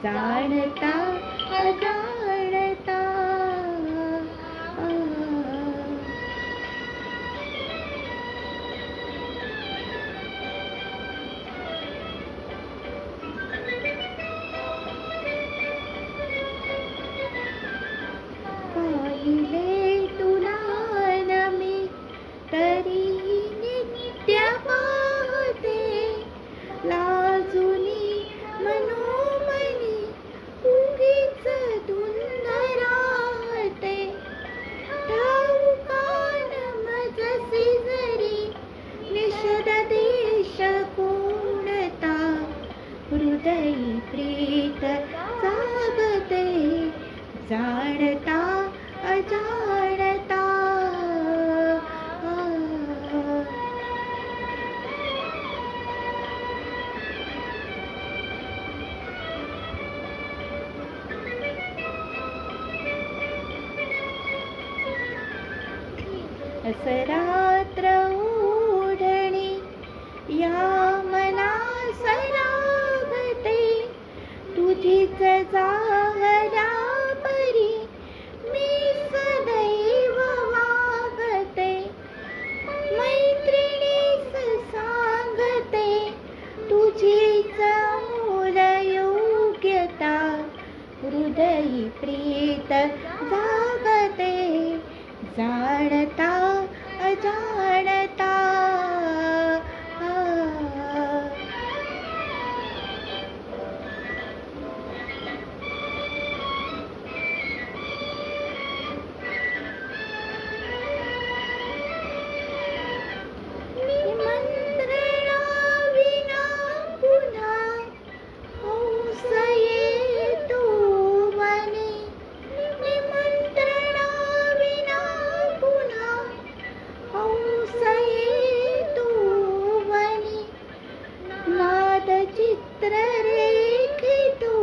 जाणता अजाणता पाहिले तुला न मी तरीही नित्य पाहते लाजुनी मनोमनी उगीच धुंद राहते ठाऊकान मजसी जरी निषद देश कोणता हृदयी प्रीत जागते जाणता अजाणता रात्र ओढणी या मनास लागते तुझीच जाहल्या परी मी सदैव वागते मैत्रिणीस सांगते तुझीच मूल योग्यता हृदयी प्रीत जागते जाणता अजाणता निमंत्रणा विना पुन्हा हौस येतो मनी निमंत्रणा विना पुन्हा हौस येतो मनी नाद चित्र रेखितो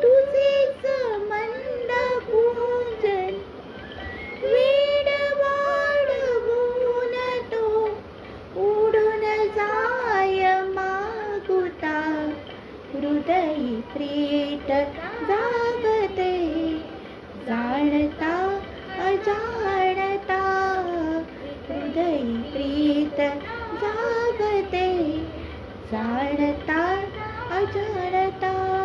तुझेच मंद गुंजन वेड वाढवून तो उडून जाय मागुता हृदयी प्रीत जागते जाणता अजाणता हृदयी प्रीत जागते जाणता अजाणता